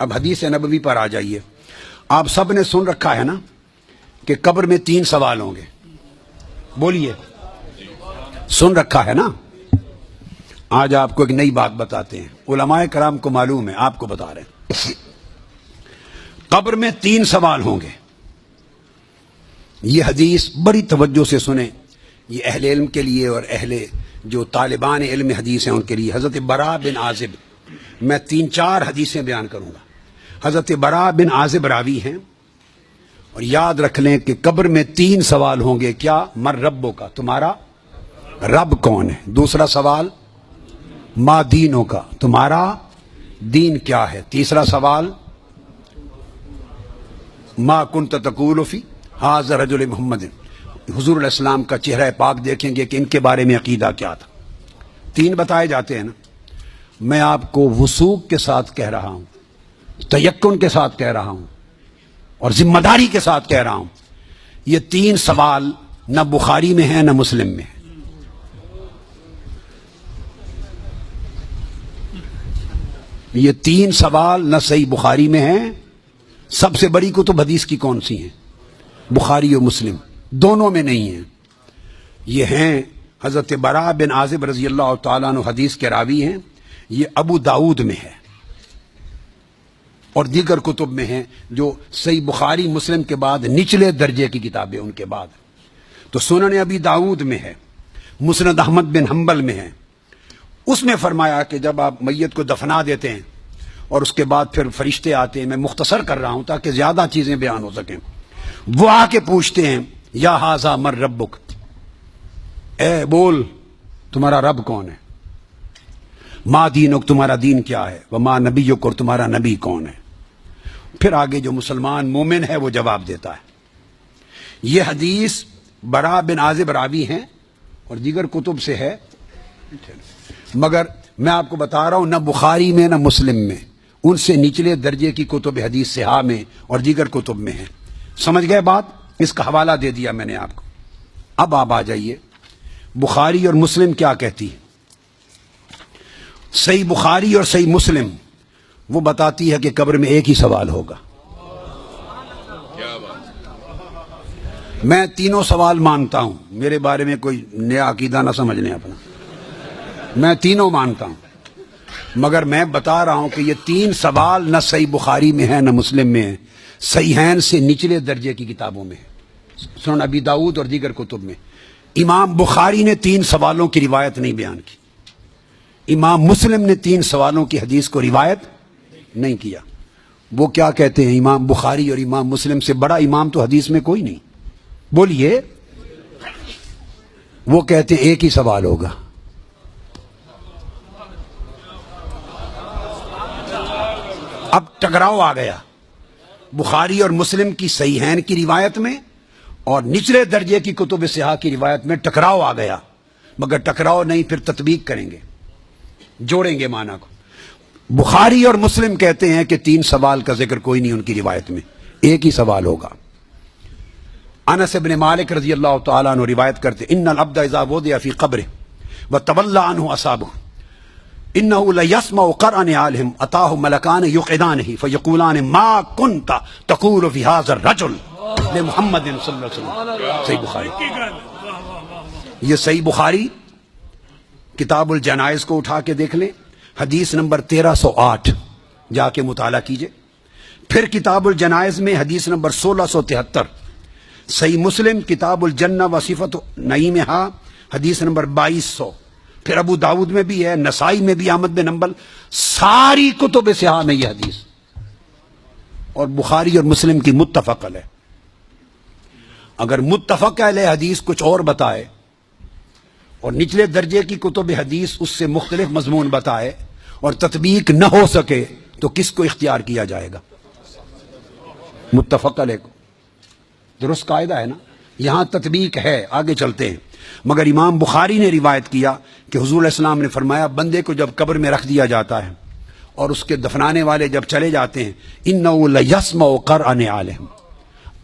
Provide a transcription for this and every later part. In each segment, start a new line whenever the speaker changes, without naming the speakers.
اب حدیث نبوی پر آ جائیے. آپ سب نے سن رکھا ہے نا کہ قبر میں 3 سوال ہوں گے. بولیے, سن رکھا ہے نا؟ آج آپ کو ایک نئی بات بتاتے ہیں. علماء کرام کو معلوم ہے, آپ کو بتا رہے ہیں. قبر میں 3 سوال ہوں گے. یہ حدیث بڑی توجہ سے سنیں. یہ اہل علم کے لیے اور اہل جو طالبان علم حدیث ہیں ان کے لیے. حضرت براء بن عازب, میں 3-4 حدیثیں بیان کروں گا. حضرت براء بن عازب راوی ہیں, اور یاد رکھ لیں کہ قبر میں 3 سوال ہوں گے. کیا؟ مر ربوں کا, تمہارا رب کون ہے. دوسرا سوال ما دینوں کا, تمہارا دین کیا ہے. تیسرا سوال ما کنت تقول فی ھذا الرجل محمد, حضور علیہ السلام کا چہرہ پاک دیکھیں گے کہ ان کے بارے میں عقیدہ کیا تھا. 3 بتائے جاتے ہیں نا. میں آپ کو وثوق کے ساتھ کہہ رہا ہوں, تیقن کے ساتھ کہہ رہا ہوں, اور ذمہ داری کے ساتھ کہہ رہا ہوں, یہ 3 سوال نہ بخاری میں ہیں نہ مسلم میں ہیں. یہ 3 سوال نہ صحیح بخاری میں ہیں. سب سے بڑی کتب حدیث کی کون سی ہیں؟ بخاری و مسلم, دونوں میں نہیں ہیں. یہ ہیں حضرت براء بن عازب رضی اللہ تعالیٰ عنہ حدیث کے راوی ہیں. یہ ابو داؤد میں ہے اور دیگر کتب میں ہیں جو صحیح بخاری مسلم کے بعد نچلے درجے کی کتابیں ان کے بعد. تو سنن ابی داؤد میں ہے, مسند احمد بن حنبل میں ہے. اس میں فرمایا کہ جب آپ میت کو دفنا دیتے ہیں اور اس کے بعد پھر فرشتے آتے ہیں, میں مختصر کر رہا ہوں تاکہ زیادہ چیزیں بیان ہو سکیں. وہ آ کے پوچھتے ہیں یا ھذا مر ربک, اے بول تمہارا رب کون ہے. ما دینک, تمہارا دین کیا ہے. وما نبیک, اور تمہارا نبی کون ہے. پھر آگے جو مسلمان مومن ہے وہ جواب دیتا ہے. یہ حدیث براء بن عازب راوی ہیں اور دیگر کتب سے ہے, مگر میں آپ کو بتا رہا ہوں نہ بخاری میں نہ مسلم میں, ان سے نچلے درجے کی کتب حدیث صحاح میں اور دیگر کتب میں ہیں. سمجھ گئے بات؟ اس کا حوالہ دے دیا میں نے آپ کو. اب آپ آ جائیے بخاری اور مسلم کیا کہتی ہے. صحیح بخاری اور صحیح مسلم وہ بتاتی ہے کہ قبر میں ایک ہی سوال ہوگا. میں 3 سوال مانتا ہوں, میرے بارے میں کوئی نیا عقیدہ نہ سمجھ لیں اپنا. میں 3 مانتا ہوں, مگر میں بتا رہا ہوں کہ یہ 3 سوال نہ صحیح بخاری میں ہے نہ مسلم میں ہے, صحیحین سے نچلے درجے کی کتابوں میں ہے, سنن ابی داؤد اور دیگر کتب میں. امام بخاری نے 3 سوالوں کی روایت نہیں بیان کی. امام مسلم نے 3 سوالوں کی حدیث کو روایت نہیں کیا. وہ کیا کہتے ہیں, امام بخاری اور امام مسلم سے بڑا امام تو حدیث میں کوئی نہیں. بولیے. وہ کہتے ہیں ایک ہی سوال ہوگا. اب ٹکراؤ آ گیا بخاری اور مسلم کی صحیحین کی روایت میں اور نچلے درجے کی کتب صحاح کی روایت میں ٹکراؤ آ گیا. مگر ٹکراؤ نہیں, پھر تطبیق کریں گے, جوڑیں گے معنی کو. بخاری اور مسلم کہتے ہیں کہ 3 سوال کا ذکر کوئی نہیں ان کی روایت میں, ایک ہی سوال ہوگا. انس بن مالک رضی اللہ تعالیٰ عنہ روایت کرتے ان العبد اذا وضع فی قبره وتولى عنه اصحابه انه ليسمع قرأ نعالهم اتاه ملكان يقعدانه فيقولان ما كنت تقول في هذا الرجل لمحمد صلی اللہ علیہ وسلم. صحیح بخاری. یہ صحیح بخاری کتاب الجنائز کو اٹھا کے دیکھ لیں, حدیث نمبر 1308 جا کے مطالعہ کیجئے. پھر کتاب الجنائز میں حدیث نمبر 1673. صحیح مسلم کتاب الجنہ و صفت نعیمہا حدیث نمبر 2200. پھر ابو داؤد میں بھی ہے, نسائی میں بھی, احمد بن حنبل, ساری کتب صحاح میں یہ حدیث. اور بخاری اور مسلم کی متفق علیہ. اگر متفق علیہ حدیث کچھ اور بتائے اور نچلے درجے کی کتب حدیث اس سے مختلف مضمون بتائے اور تطبیق نہ ہو سکے تو کس کو اختیار کیا جائے گا؟ متفق علیہ کو. درست قاعدہ ہے نا. یہاں تطبیق ہے, آگے چلتے ہیں. مگر امام بخاری نے روایت کیا کہ حضور علیہ السلام نے فرمایا بندے کو جب قبر میں رکھ دیا جاتا ہے اور اس کے دفنانے والے جب چلے جاتے ہیں انہ لیسمع قرأ نعالہم,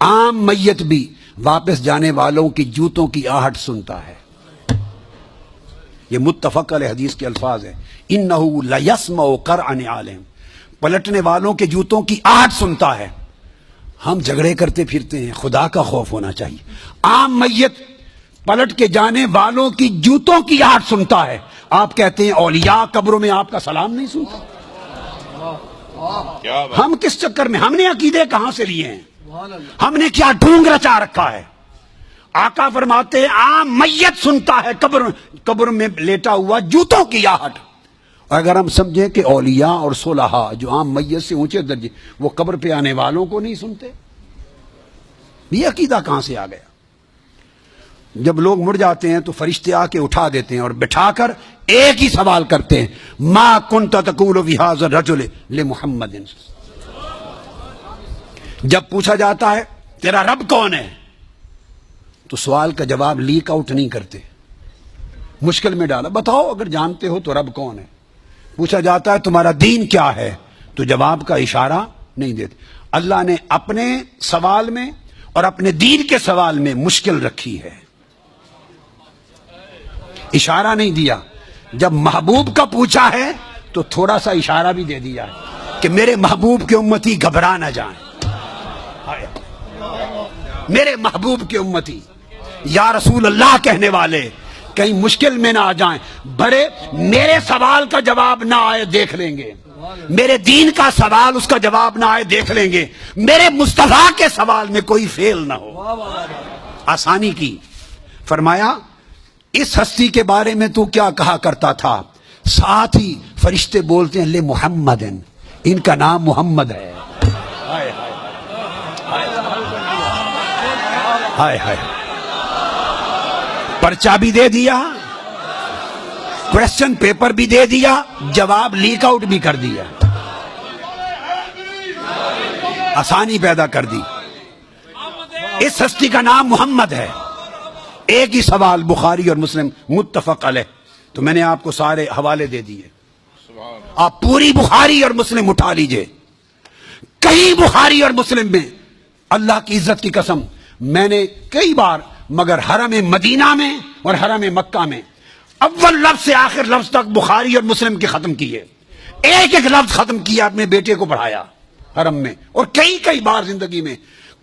عام میت بھی واپس جانے والوں کی جوتوں کی آہٹ سنتا ہے. یہ متفق علیہ حدیث کے الفاظ ہیں, انہ لیسمع قرأ نعالہم. پلٹنے والوں کے جوتوں کی آہٹ سنتا ہے. ہم جھگڑے کرتے پھرتے ہیں. خدا کا خوف ہونا چاہیے. عام میت پلٹ کے جانے والوں کی جوتوں کی آہٹ سنتا ہے. آپ کہتے ہیں اولیاء قبروں میں آپ کا سلام نہیں سنتا. ہم کس چکر میں؟ ہم نے عقیدے کہاں سے لیے ہیں؟ ہم نے کیا ڈھونگ رچا رکھا ہے؟ آقا فرماتے ہیں عام میت سنتا ہے قبر میں لیٹا ہوا جوتوں کی آہٹ. اگر ہم سمجھیں کہ اولیاء اور صلحاء جو عام میت سے اونچے درجے وہ قبر پہ آنے والوں کو نہیں سنتے، یہ عقیدہ کہاں سے آ گیا؟ جب لوگ مر جاتے ہیں تو فرشتے آ کے اٹھا دیتے ہیں اور بٹھا کر ایک ہی سوال کرتے ہیں، ما کنت تقول فی ھذا الرجل لمحمد. جب پوچھا جاتا ہے تیرا رب کون ہے تو سوال کا جواب لیک آؤٹ نہیں کرتے، مشکل میں ڈالا. بتاؤ اگر جانتے ہو تو رب کون ہے. پوچھا جاتا ہے تمہارا دین کیا ہے تو جواب کا اشارہ نہیں دیتے. اللہ نے اپنے سوال میں اور اپنے دین کے سوال میں مشکل رکھی ہے، اشارہ نہیں دیا. جب محبوب کا پوچھا ہے تو تھوڑا سا اشارہ بھی دے دیا ہے کہ میرے محبوب کے امتی گھبرا نہ جائیں. میرے محبوب کے امتی یا رسول اللہ کہنے والے کہیں مشکل میں نہ آ جائیں. بڑے میرے سوال کا جواب نہ آئے دیکھ لیں گے، میرے دین کا سوال اس کا جواب نہ آئے دیکھ لیں گے، میرے مصطفیٰ کے سوال میں کوئی فیل نہ ہو. آسانی کی. فرمایا اس ہستی کے بارے میں تو کیا کہا کرتا تھا؟ ساتھ ہی فرشتے بولتے ہیں لے محمد، ان کا نام محمد ہے. ہائے ہائے. پرچہ بھی دے دیا، کوشچن پیپر بھی دے دیا، جواب لیک آؤٹ بھی کر دیا، آسانی پیدا کر دی. اس ہستی کا نام محمد ہے. ایک ہی سوال بخاری اور مسلم متفق علیہ. تو میں نے آپ کو سارے حوالے دے دیے، آپ پوری بخاری اور مسلم اٹھا لیجئے. کہیں بخاری اور مسلم میں اللہ کی عزت کی قسم میں نے کئی بار مگر حرم مدینہ میں اور حرم مکہ میں اول لفظ سے آخر لفظ تک بخاری اور مسلم کے ختم کیے. ایک ایک لفظ ختم کیا، اپنے بیٹے کو پڑھایا حرم میں. اور کئی بار زندگی میں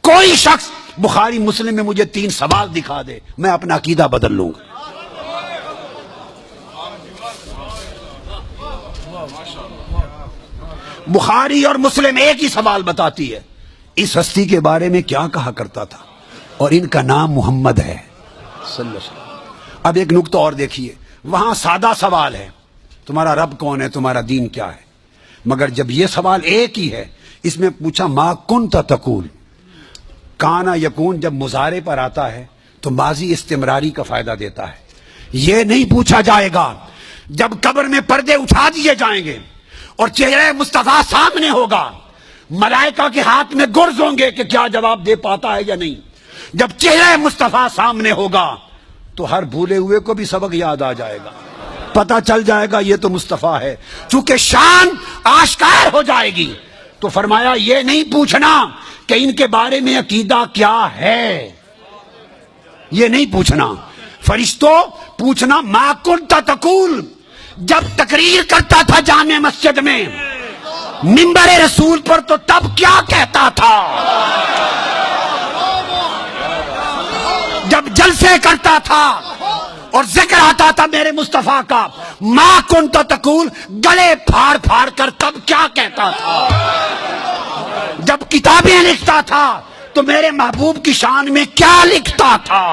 کوئی شخص بخاری مسلم میں مجھے 3 سوال دکھا دے، میں اپنا عقیدہ بدل لوں گا. بخاری اور مسلم ایک ہی سوال بتاتی ہے، اس ہستی کے بارے میں کیا کہا کرتا تھا اور ان کا نام محمد ہے صلی اللہ علیہ وسلم. اب ایک نقطہ اور دیکھیے، وہاں سادہ سوال ہے تمہارا رب کون ہے، تمہارا دین کیا ہے. مگر جب یہ سوال ایک ہی ہے، اس میں پوچھا ما کنت تقول. کانا یکون جب مضارع پر آتا ہے تو ماضی استمراری کا فائدہ دیتا ہے. یہ نہیں پوچھا جائے گا جب قبر میں پردے اٹھا دیے جائیں گے اور چہرہ مصطفیٰ سامنے ہوگا، ملائکہ کے ہاتھ میں گرز ہوں گے کہ کیا جواب دے پاتا ہے یا نہیں. جب چہرہ مصطفیٰ سامنے ہوگا تو ہر بھولے ہوئے کو بھی سبق یاد آ جائے گا، پتہ چل جائے گا یہ تو مصطفیٰ ہے. چونکہ شان آشکار ہو جائے گی تو فرمایا یہ نہیں پوچھنا کہ ان کے بارے میں عقیدہ کیا ہے، یہ نہیں پوچھنا. فرشتوں پوچھنا ما کنت تقول. جب تقریر کرتا تھا جامع مسجد میں منبر رسول پر تو تب کیا کہتا تھا؟ جب جلسے کرتا تھا اور ذکر آتا تھا میرے مصطفیٰ کا، ما کنت تقول، گلے پھاڑ پھاڑ کر تب کیا کہتا تھا؟ جب کتابیں لکھتا تھا تو میرے محبوب کی شان میں کیا لکھتا تھا؟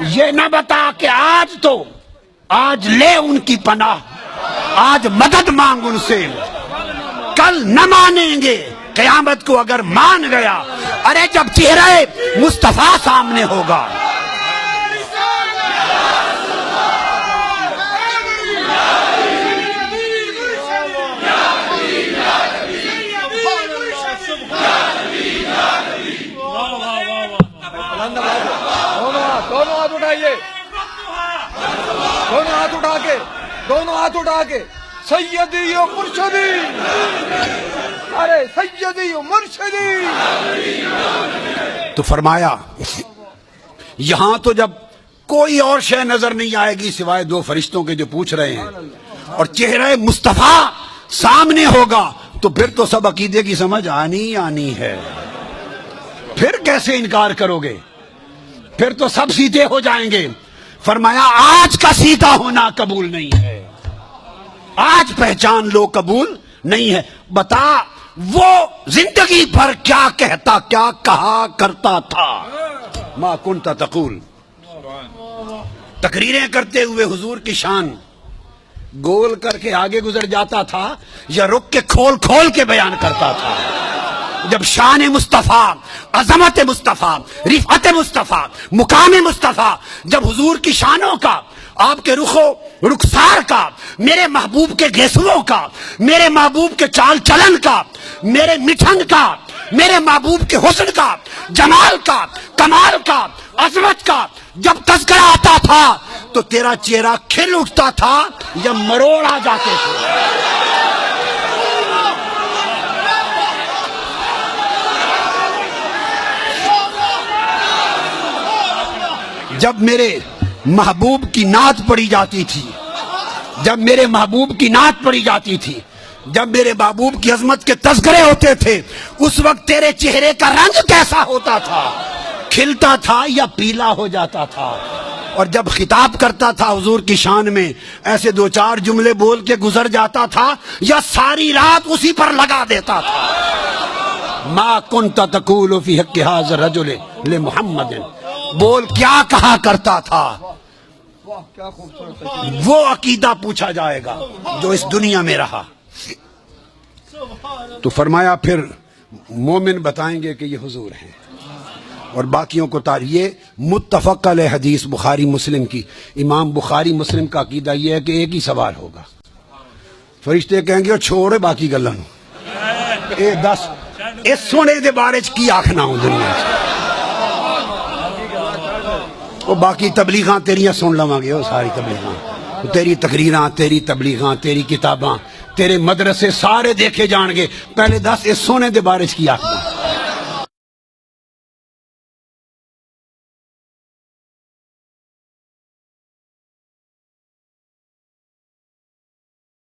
یہ نہ بتا کہ آج لے ان کی پناہ، آج مدد مانگ ان سے، کل نہ مانیں گے، قیامت کو اگر مان گیا. ارے جب چہرہ مصطفیٰ سامنے ہوگا،
دونوں ہاتھ اٹھا کے سیدی و مرشدی، ارے سیدی و مرشدی.
تو فرمایا یہاں تو جب کوئی اور شے نظر نہیں آئے گی سوائے 2 فرشتوں کے جو پوچھ رہے ہیں، اور چہرہ مصطفیٰ سامنے ہوگا تو پھر تو سب عقیدے کی سمجھ آنی ہے. پھر کیسے انکار کرو گے؟ پھر تو سب سیدھے ہو جائیں گے. فرمایا آج کا سیدھا ہونا قبول نہیں ہے. آج پہچان لو قبول نہیں ہے. بتا وہ زندگی بھر کیا کہتا، کیا کہا کرتا تھا. ما کنت تقول. تقریریں کرتے ہوئے حضور کی شان گول کر کے آگے گزر جاتا تھا یا رک کے کھول کھول کے بیان کرتا تھا؟ جب شان مصطفیٰ، عظمت مصطفیٰ، رفعت مصطفیٰ، مقام مصطفیٰ، جب حضور کی شانوں کا، آپ کے رخسار کا، میرے محبوب کے گیسوؤں کا، میرے محبوب کے چال چلن کا، میرے مٹھن کا، میرے محبوب کے حسن کا، جمال کا، کمال کا، عظمت کا جب تذکرہ آتا تھا تو تیرا چہرہ کھل اٹھتا تھا یا مروڑ آ جاتے تھے. جب میرے محبوب کی نعت پڑھی جاتی تھی، جب میرے محبوب کی نعت پڑھی جاتی تھی، جب میرے محبوب کی عظمت کے تذکرے ہوتے تھے، اس وقت تیرے چہرے کا رنگ کیسا ہوتا تھا؟ کھلتا تھا یا پیلا ہو جاتا تھا؟ اور جب خطاب کرتا تھا حضور کی شان میں، ایسے دو چار جملے بول کے گزر جاتا تھا یا ساری رات اسی پر لگا دیتا تھا؟ ما کنت تقول فی حق ھذا الرجل لمحمد. بول کیا کہا کرتا تھا؟
واہ کیا خوبصورت ہے.
وہ عقیدہ پوچھا جائے گا جو اس دنیا میں رہا. تو فرمایا پھر مومن بتائیں گے کہ یہ حضور ہیں، اور باقیوں کو یہ متفق علیہ حدیث بخاری مسلم کی. امام بخاری مسلم کا عقیدہ یہ ہے کہ ایک ہی سوال ہوگا. فرشتے کہیں گے چھوڑے باقی گلاں اے دس اس سونے دے بارے چ کی آکھنا ہوں دنیا چ. وہ باقی تبلیغاں تیریاں سن لواں گے، وہ ساری تبلیغاں، تیری تقریراں، تیری تبلیغاں، تیری کتاباں، تیرے مدرسے سارے دیکھے جان گے. پہلے دس اس سونے دے بارے چ کی آکھنا.